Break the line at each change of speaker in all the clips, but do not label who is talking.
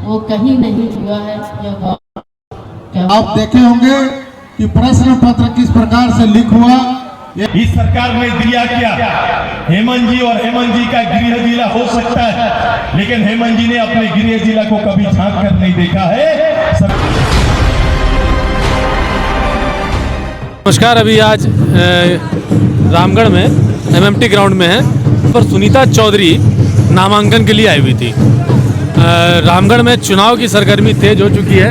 वो कहीं नहीं हुआ है।
आप देखे होंगे कि प्रश्न पत्र किस प्रकार से लीक हुआ।
इस सरकार ने दिया क्या? हेमंत जी और हेमंत जी का गृह जिला हो सकता है, लेकिन हेमंत जी ने अपने गृह जिला को कभी झांक कर नहीं देखा है।
नमस्कार, अभी आज रामगढ़ में एमएमटी ग्राउंड में है पर सुनीता चौधरी नामांकन के लिए आई हुई थी। रामगढ़ में चुनाव की सरगर्मी तेज हो चुकी है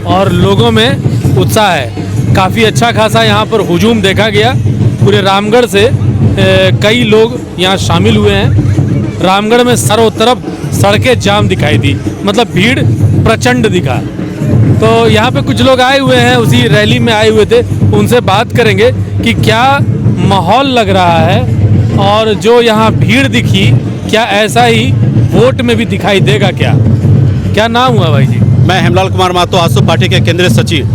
और लोगों में उत्साह है। काफ़ी अच्छा खासा यहाँ पर हुजूम देखा गया। पूरे रामगढ़ से कई लोग यहाँ शामिल हुए हैं। रामगढ़ में चारों तरफ सड़कें जाम दिखाई दी, मतलब भीड़ प्रचंड दिखा। तो यहाँ पे कुछ लोग आए हुए हैं, उसी रैली में आए हुए थे। उनसे बात करेंगे कि क्या माहौल लग रहा है और जो यहाँ भीड़ दिखी क्या ऐसा ही वोट में भी दिखाई देगा क्या? क्या नाम हुआ भाई जी?
मैं हेमलाल कुमार महतो, आसू पार्टी के केंद्रीय सचिव।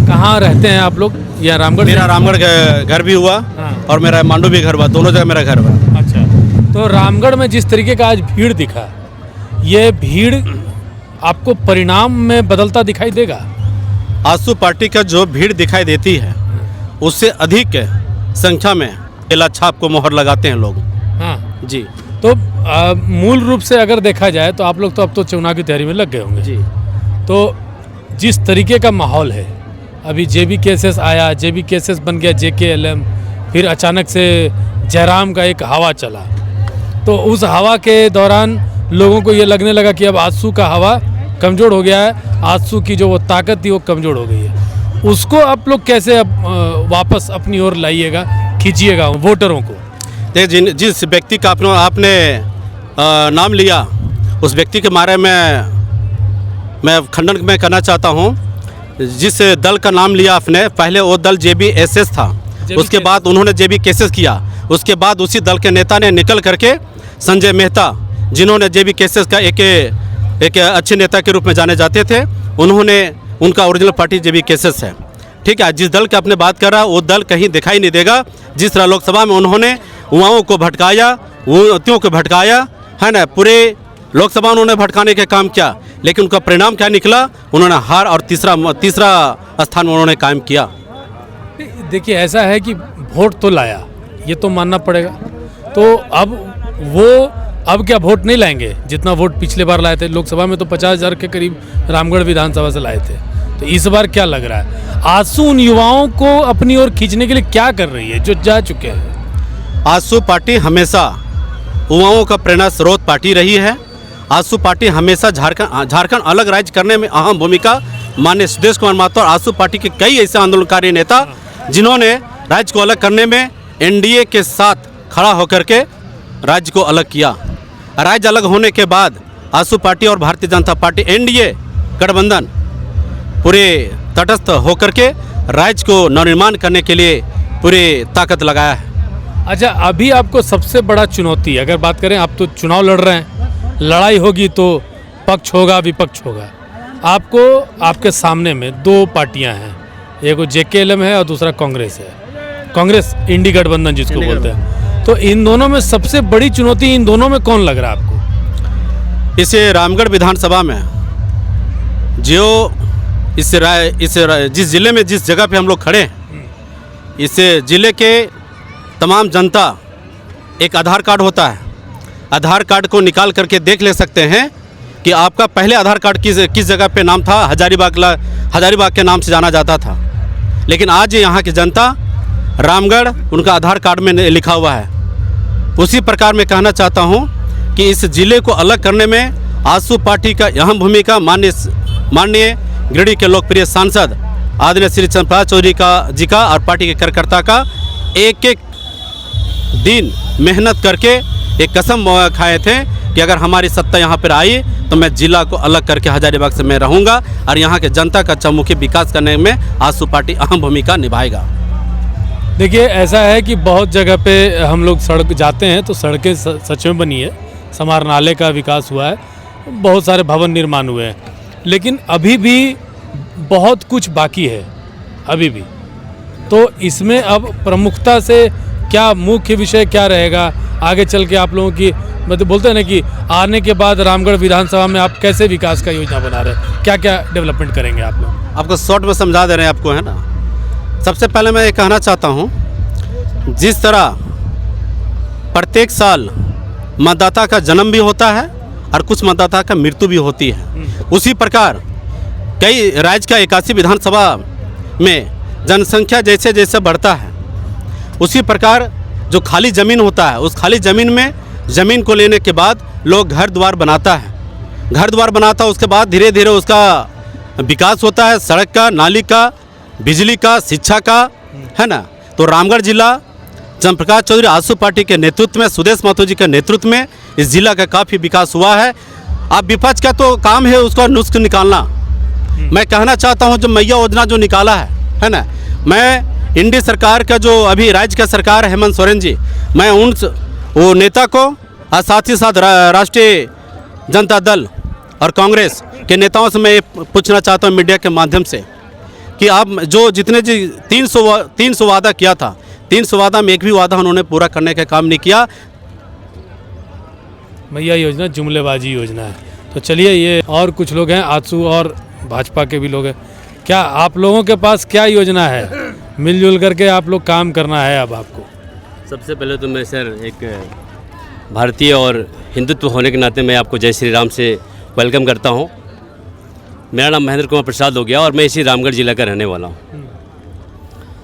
कहाँ रहते हैं आप लोग? या रामगढ़?
मेरा रामगढ़ घर भी हुआ और मेरा मांडू भी घर हुआ, दोनों जगह मेरा घर हुआ।
अच्छा, तो रामगढ़ में जिस तरीके का आज भीड़ दिखा, ये भीड़ आपको परिणाम में बदलता दिखाई देगा?
आसू पार्टी का जो भीड़ दिखाई देती है उससे अधिक संख्या में केला छाप को मोहर लगाते हैं लोग।
हाँ
जी।
तो मूल रूप से अगर देखा जाए तो आप लोग तो अब तो चुनाव की तैयारी में लग गए होंगे
जी।
तो जिस तरीके का माहौल है, अभी जेबी केसेस आया, जेबी केसेस बन गया JKLM, फिर अचानक से जयराम का एक हवा चला, तो उस हवा के दौरान लोगों को ये लगने लगा कि अब आजसू का हवा कमज़ोर हो गया है, आजसू की जो वो ताकत थी वो कमज़ोर हो गई है। उसको आप लोग कैसे अब वापस अपनी ओर लाइएगा, खींचिएगा वोटरों को?
जिस व्यक्ति का आपने नाम लिया, उस व्यक्ति के बारे में मैं खंडन में करना चाहता हूं। जिस दल का नाम लिया आपने, पहले वो दल JBSS था, उसके बाद उन्होंने JB केसेस किया। उसके बाद उसी दल के नेता ने निकल करके संजय मेहता, जिन्होंने JB केसेस का एक अच्छे नेता के रूप में जाने जाते थे, उनका ओरिजिनल पार्टी JB केसेस है। ठीक है, जिस दल की आपने बात कर रहा वो दल कहीं दिखाई नहीं देगा। जिस तरह लोकसभा में उन्होंने युवाओं को भटकाया, युवतियों को भटकाया है ना, पूरे लोकसभा उन्होंने भटकाने का काम किया, लेकिन उनका परिणाम क्या निकला? उन्होंने हार और तीसरा स्थान में उन्होंने कायम किया।
देखिए, ऐसा है कि वोट तो लाया, ये तो मानना पड़ेगा। तो अब क्या वोट नहीं लाएंगे जितना वोट पिछले बार लाए थे? लोकसभा में तो 50,000 के करीब रामगढ़ विधानसभा से लाए थे। तो इस बार क्या लग रहा है? आजसू उन युवाओं को अपनी ओर खींचने के लिए क्या कर रही है जो जा चुके हैं?
आजसू पार्टी हमेशा युवाओं का प्रेरणा स्रोत पार्टी रही है। आजसू पार्टी हमेशा झारखंड अलग राज्य करने में अहम भूमिका माननीय सुदेश कुमार महतो और आजसू पार्टी के कई ऐसे आंदोलनकारी नेता जिन्होंने राज्य को अलग करने में NDA के साथ खड़ा होकर के राज्य को अलग किया। राज्य अलग होने के बाद आजसू पार्टी और भारतीय जनता पार्टी NDA गठबंधन पूरे तटस्थ होकर के राज्य को नवनिर्माण करने के लिए पूरी ताकत लगाया है।
अच्छा, अभी आपको सबसे बड़ा चुनौती, अगर बात करें, आप तो चुनाव लड़ रहे हैं, लड़ाई होगी तो पक्ष होगा विपक्ष होगा। आपको आपके सामने में दो पार्टियां हैं, एक JKLM है और दूसरा कांग्रेस है, कांग्रेस इंडी गठबंधन जिसको बोलते हैं। तो इन दोनों में सबसे बड़ी चुनौती इन दोनों में कौन लग रहा है आपको?
इसे रामगढ़ विधानसभा में जो जिस जिले में जिस जगह पे हम लोग खड़े हैं, इस जिले के तमाम जनता, एक आधार कार्ड होता है, आधार कार्ड को निकाल करके देख ले सकते हैं कि आपका पहले आधार कार्ड किस जगह पे नाम था। हजारीबाग के नाम से जाना जाता था, लेकिन आज यहाँ की जनता रामगढ़ उनका आधार कार्ड में लिखा हुआ है। उसी प्रकार मैं कहना चाहता हूँ कि इस जिले को अलग करने में आजसू पार्टी का अहम भूमिका माननीय गिरिडीह के लोकप्रिय सांसद आदरणीय श्री चंद्रप्रसाद चौधरी जी का और पार्टी के कार्यकर्ता का एक दिन मेहनत करके एक कसम खाए थे कि अगर हमारी सत्ता यहाँ पर आई तो मैं जिला को अलग करके हजारीबाग से मैं रहूँगा और यहाँ के जनता का चहुमुखी विकास करने में आजसू पार्टी अहम भूमिका निभाएगा।
देखिए, ऐसा है कि बहुत जगह पे हम लोग सड़क जाते हैं तो सड़कें सच में बनी है, समारनालय का विकास हुआ है, बहुत सारे भवन निर्माण हुए हैं, लेकिन अभी भी बहुत कुछ बाकी है अभी भी। तो इसमें अब प्रमुखता से क्या मुख्य विषय क्या रहेगा? आगे चल के आप लोगों की मतलब बोलते हैं ना कि आने के बाद रामगढ़ विधानसभा में आप कैसे विकास का योजना बना रहे हैं, क्या क्या डेवलपमेंट करेंगे आप लोग?
आपको शॉर्ट में समझा दे रहे हैं आपको, है ना। सबसे पहले मैं ये कहना चाहता हूँ, जिस तरह प्रत्येक साल मतदाता का जन्म भी होता है और कुछ मतदाता का मृत्यु भी होती है, उसी प्रकार कई राज्य का 81 विधानसभा में जनसंख्या जैसे जैसे बढ़ता है, उसी प्रकार जो खाली ज़मीन होता है, उस खाली ज़मीन में ज़मीन को लेने के बाद लोग घर द्वार बनाता है, घर द्वार बनाता है, उसके बाद धीरे धीरे उसका विकास होता है, सड़क का, नाली का, बिजली का, शिक्षा का, है ना। तो रामगढ़ जिला चंद्रप्रकाश चौधरी आजसू पार्टी के नेतृत्व में, सुदेश महतो जी के नेतृत्व में इस जिला का काफ़ी विकास हुआ है। अब विपक्ष का तो काम है उसका नुस्ख निकालना। मैं कहना चाहता हूं, जो मैया योजना जो निकाला है ना, मैं इंडी सरकार का जो अभी राज्य का सरकार है हेमंत सोरेन जी, मैं उन वो नेता को और साथ ही साथ राष्ट्रीय जनता दल और कांग्रेस के नेताओं से मैं ये पूछना चाहता हूं मीडिया के माध्यम से कि आप जो जितने जी 300 वादा किया था, 300 वादा में एक भी वादा उन्होंने पूरा करने का काम नहीं किया।
मैया योजना जुमलेबाजी योजना है। तो चलिए, ये और कुछ लोग हैं आजसू और भाजपा के भी लोग हैं। क्या आप लोगों के पास क्या योजना है? मिलजुल करके आप लोग काम करना है अब आपको।
सबसे पहले तो मैं सर एक भारतीय और हिंदुत्व होने के नाते मैं आपको जय श्री राम से वेलकम करता हूं। मेरा नाम महेंद्र कुमार प्रसाद हो गया और मैं इसी रामगढ़ जिला का रहने वाला हूं।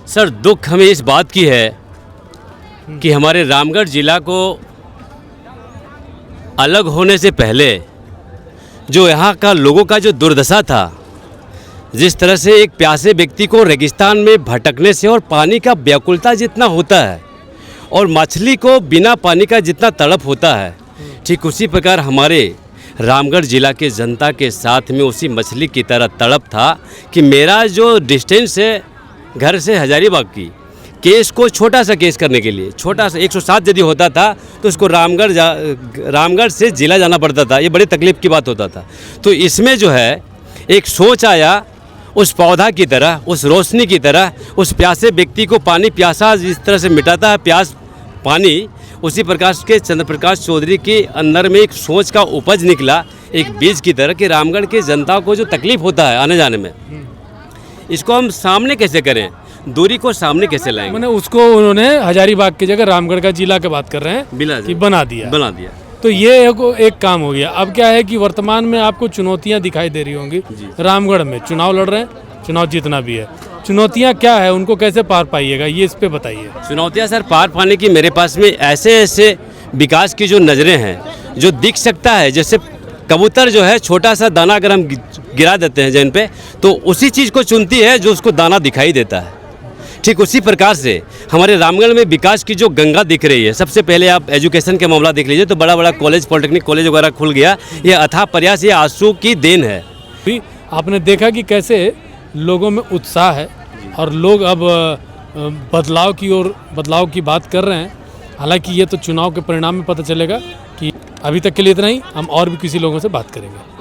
सर, दुख हमें इस बात की है कि हमारे रामगढ़ जिला को अलग होने से पहले जो यहाँ का लोगों का जो दुर्दशा था, जिस तरह से एक प्यासे व्यक्ति को रेगिस्तान में भटकने से और पानी का व्याकुलता जितना होता है और मछली को बिना पानी का जितना तड़प होता है, ठीक उसी प्रकार हमारे रामगढ़ जिला के जनता के साथ में उसी मछली की तरह तड़प था कि मेरा जो डिस्टेंस है घर से हजारीबाग की, केस को छोटा सा केस करने के लिए, छोटा सा 107 यदि होता था तो उसको रामगढ़ से जिला जाना पड़ता था। ये बड़ी तकलीफ की बात होता था। तो इसमें जो है एक सोच आया, उस पौधा की तरह, उस रोशनी की तरह, उस प्यासे व्यक्ति को पानी प्यासा जिस तरह से मिटाता है प्यास पानी, उसी प्रकार के चंद्रप्रकाश चौधरी के अंदर में एक सोच का उपज निकला, एक बीज की तरह कि रामगढ़ के जनता को जो तकलीफ होता है आने जाने में, इसको हम सामने कैसे करें, दूरी को सामने कैसे लाएंगे।
मैंने उसको उन्होंने हजारीबाग की जगह रामगढ़ का जिला की बात कर रहे हैं कि बना दिया। तो ये एक काम हो गया। अब क्या है कि वर्तमान में आपको चुनौतियां दिखाई दे रही होंगी। रामगढ़ में चुनाव लड़ रहे हैं, चुनाव जीतना भी है। चुनौतियां क्या है, उनको कैसे पार पाइएगा, ये इस पे बताइए।
चुनौतियां सर पार पाने की मेरे पास में ऐसे ऐसे विकास की जो नज़रें हैं जो दिख सकता है, जैसे कबूतर जो है छोटा सा दाना अगर हम गिरा देते हैं जमीन पे तो उसी चीज़ को चुनती है जो उसको दाना दिखाई देता है। ठीक उसी प्रकार से हमारे रामगढ़ में विकास की जो गंगा दिख रही है। सबसे पहले आप एजुकेशन के मामला देख लीजिए तो बड़ा बड़ा कॉलेज, पॉलिटेक्निक कॉलेज वगैरह खुल गया। ये अथाह प्रयास, ये आंसू की देन है।
आपने देखा कि कैसे लोगों में उत्साह है और लोग अब बदलाव की बात कर रहे हैं। हालांकि ये तो चुनाव के परिणाम में पता चलेगा कि अभी तक के लिए इतना ही। हम और भी किसी लोगों से बात करेंगे।